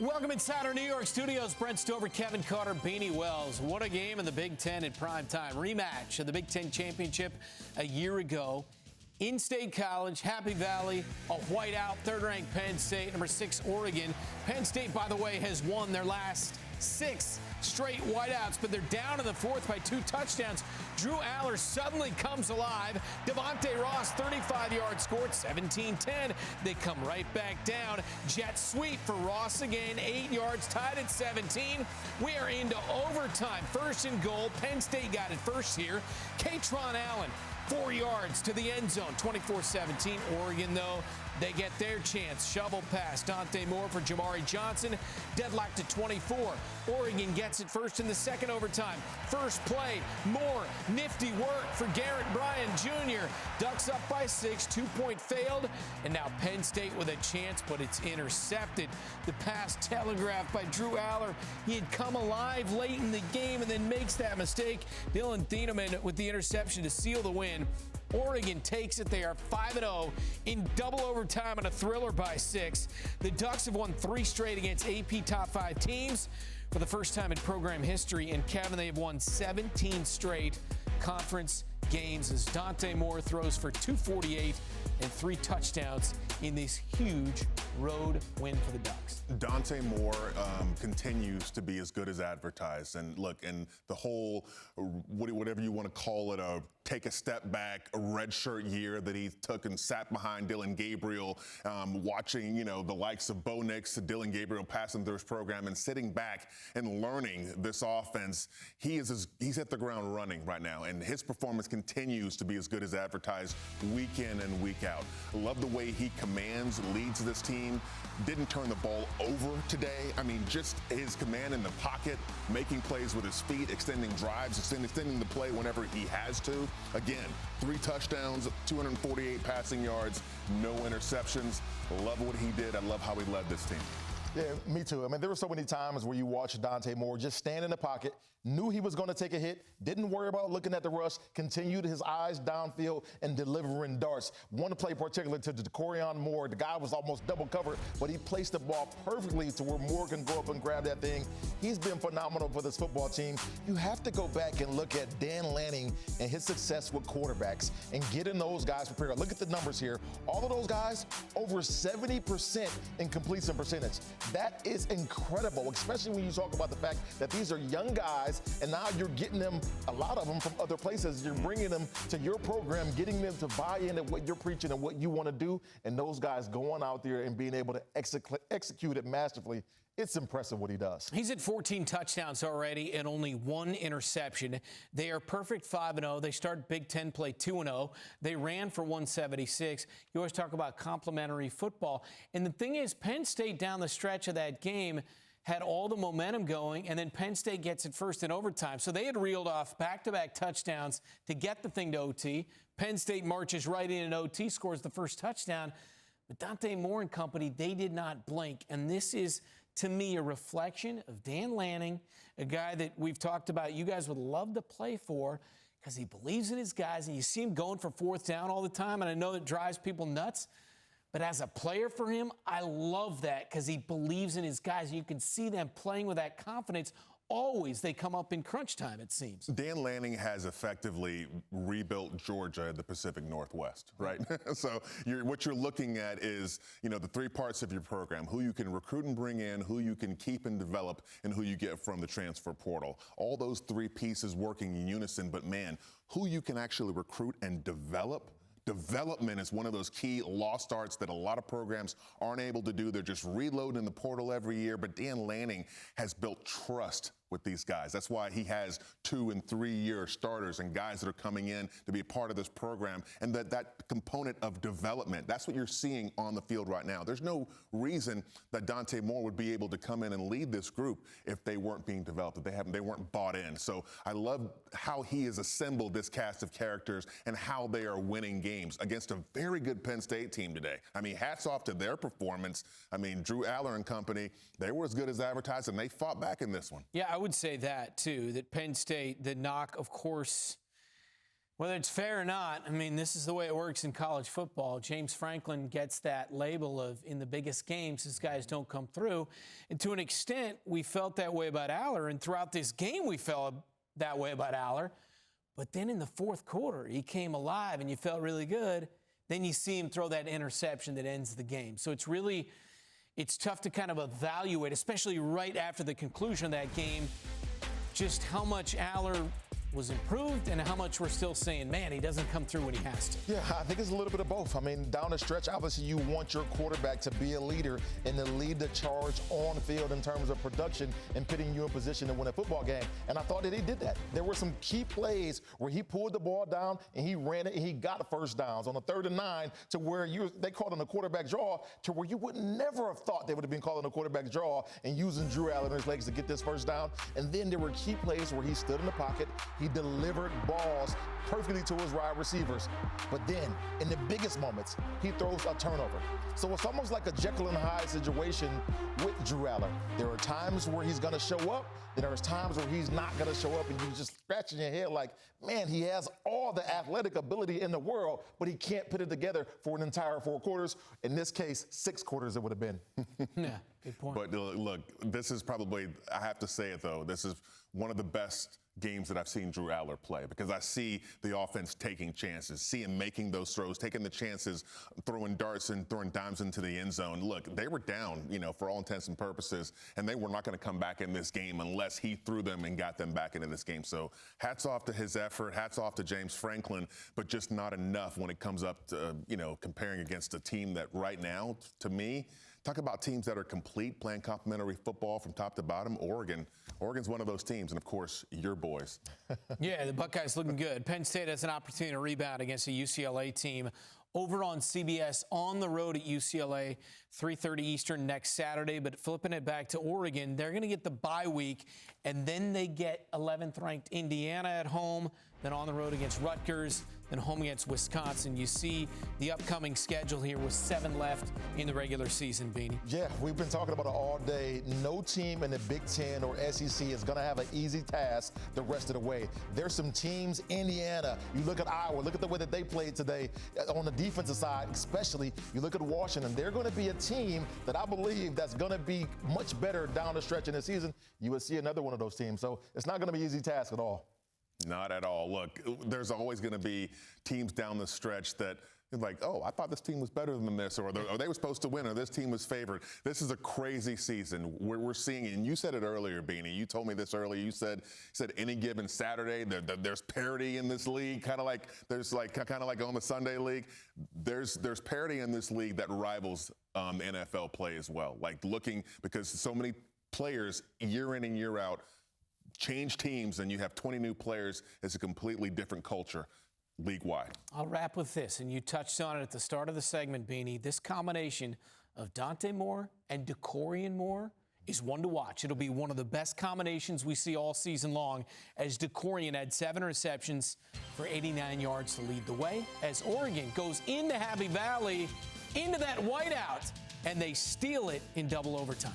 Welcome inside our New York studios. Brent Stover, Kevin Carter, Beanie Wells. What a game in the Big Ten in prime time. Rematch of the Big Ten championship a year ago. In-state college, Happy Valley, a whiteout, third-ranked Penn State, number 6 Oregon. Penn State, by the way, has won their last 6 straight whiteouts, but they're down in the fourth by 2 touchdowns. Drew Allar suddenly comes alive. Devontae Ross, 35-yard score, 17-10. They come right back down. Jet sweep for Ross again, 8 yards, tied at 17. We are into overtime. First and goal. Penn State got it first here. Katron Allen, 4 yards to the end zone, 24-17. Oregon, though, they get their chance. Shovel pass. Dante Moore for Jamari Johnson. Deadlocked at 24. Oregon gets it first in the second overtime. First play, Moore. Nifty work for Garrett Bryan Jr. Ducks up by 6. 2-point failed. And now Penn State with a chance, but it's intercepted. The pass telegraphed by Drew Allar. He had come alive late in the game and then makes that mistake. Dylan Thieneman with the interception to seal the win. Oregon takes it. They are 5-0 in double overtime on a thriller by 6. The Ducks have won 3 straight against AP top 5 teams for the first time in program history. And Kevin, they have won 17 straight conference games as Dante Moore throws for 248 and 3 touchdowns in this huge road win for the Ducks. Dante Moore continues to be as good as advertised. And look, and the whole, whatever you want to call it, a take a step back, a redshirt year that he took and sat behind Dylan Gabriel, watching, the likes of Bo Nix to Dylan Gabriel passing through his program and sitting back and learning this offense. He's hit the ground running right now, and his performance continues to be as good as advertised week in and week out. I love the way he commands, leads this team. Didn't turn the ball over today. I mean, just his command in the pocket, making plays with his feet, extending drives, extending the play whenever he has to. Again, 3 touchdowns, 248 passing yards, no interceptions. Love what he did. I love how he led this team. Yeah, me too. I mean, there were so many times where you watched Dante Moore just stand in the pocket, knew he was going to take a hit, didn't worry about looking at the rush, continued his eyes downfield and delivering darts. One play particular to Decorion Moore. The guy was almost double covered, but he placed the ball perfectly to where Moore can go up and grab that thing. He's been phenomenal for this football team. You have to go back and look at Dan Lanning and his success with quarterbacks and getting those guys prepared. Look at the numbers here. All of those guys, over 70% in completion percentage. That is incredible, especially when you talk about the fact that these are young guys, and now you're getting them, a lot of them, from other places. You're bringing them to your program, getting them to buy into what you're preaching and what you want to do, and those guys going out there and being able to execute it masterfully. It's impressive what he does. He's at 14 touchdowns already and only 1 interception. They are perfect 5-0. They start Big Ten play 2-0. They ran for 176. You always talk about complimentary football. And the thing is, Penn State down the stretch of that game had all the momentum going, and then Penn State gets it first in overtime. So they had reeled off back-to-back touchdowns to get the thing to OT. Penn State marches right in and OT, scores the first touchdown. But Dante Moore and company, they did not blink. And this is, to me, a reflection of Dan Lanning, a guy that we've talked about you guys would love to play for because he believes in his guys. And you see him going for 4th down all the time. And I know that drives people nuts. But as a player for him, I love that because he believes in his guys. You can see them playing with that confidence. Always they come up in crunch time, it seems. Dan Lanning has effectively rebuilt Georgia, the Pacific Northwest, right? So what you're looking at is, the 3 parts of your program: who you can recruit and bring in, who you can keep and develop, and who you get from the transfer portal. All those 3 pieces working in unison, but man, who you can actually recruit and develop. Development is one of those key lost arts that a lot of programs aren't able to do. They're just reloading the portal every year. But Dan Lanning has built trust with these guys. That's why he has 2- and 3-year starters and guys that are coming in to be a part of this program. And that component of development, that's what you're seeing on the field right now. There's no reason that Dante Moore would be able to come in and lead this group if they weren't being developed, if they weren't bought in. So I love how he has assembled this cast of characters and how they are winning games against a very good Penn State team today. I mean, hats off to their performance. I mean, Drew Allar and company, they were as good as advertised, and they fought back in this one. Yeah, I would say that, too, that Penn State, the knock, of course, Whether it's fair or not, I mean, this is the way it works in college football. James Franklin gets that label of, in the biggest games, his guys don't come through. And to an extent, we felt that way about Allar. And throughout this game, we felt that way about Allar. But then in the fourth quarter, he came alive, and you felt really good. Then you see him throw that interception that ends the game. So it's tough to kind of evaluate, especially right after the conclusion of that game, just how much Allar was improved and how much we're still saying, man, he doesn't come through when he has to. Yeah, I think it's a little bit of both. I mean, down the stretch, obviously you want your quarterback to be a leader and to lead the charge on field in terms of production and putting you in position to win a football game. And I thought that he did that. There were some key plays where he pulled the ball down and he ran it and he got first downs on a 3rd and 9 to where they called on a quarterback draw to where you would never have thought they would have been calling a quarterback draw and using Drew Allar and his legs to get this first down. And then there were key plays where he stood in the pocket, he delivered balls perfectly to his wide receivers. But then, in the biggest moments, he throws a turnover. So it's almost like a Jekyll and Hyde situation with Drew Allar. There are times where he's going to show up, then there's times where he's not going to show up, and you're just scratching your head like, man, he has all the athletic ability in the world, but he can't put it together for an entire 4 quarters. In this case, 6 quarters it would have been. Yeah, good point. But look, this is probably, I have to say it though, this is one of the best games that I've seen Drew Allar play, because I see the offense taking chances, see him making those throws, taking the chances, throwing darts and throwing dimes into the end zone. Look, they were down, for all intents and purposes, and they were not going to come back in this game unless he threw them and got them back into this game. So hats off to his effort, hats off to James Franklin, but just not enough when it comes up to, comparing against a team that right now, to me, talk about teams that are complete, playing complementary football from top to bottom. Oregon's one of those teams, and of course, your boys. Yeah, the Buckeyes looking good. Penn State has an opportunity to rebound against a UCLA team over on CBS on the road at UCLA, 3:30 Eastern next Saturday. But flipping it back to Oregon, they're going to get the bye week, and then they get 11th-ranked Indiana at home, then on the road against Rutgers, then home against Wisconsin. You see the upcoming schedule here with 7 left in the regular season, Beanie. Yeah, we've been talking about it all day. No team in the Big Ten or SEC is going to have an easy task the rest of the way. There's some teams, Indiana, you look at Iowa, look at the way that they played today on the defensive side, especially. You look at Washington, they're going to be a team that I believe that's going to be much better down the stretch in the season. You will see another one of those teams. So it's not going to be an easy task at all. Not at all. Look, there's always going to be teams down the stretch that like, oh, I thought this team was better than this, or they were supposed to win, or this team was favored. This is a crazy season. We're seeing, and you said it earlier, Beanie. You told me this earlier. You said any given Saturday, there's parity in this league, kind of like on the Sunday league. There's parity in this league that rivals NFL play as well. Like because so many players year in and year out change teams, and you have 20 new players. It's a completely different culture league-wide. I'll wrap with this, and you touched on it at the start of the segment, Beanie. This combination of Dante Moore and DeCorian Moore is one to watch. It'll be one of the best combinations we see all season long, as DeCorian had 7 receptions for 89 yards to lead the way, as Oregon goes into Happy Valley, into that whiteout, and they steal it in double overtime.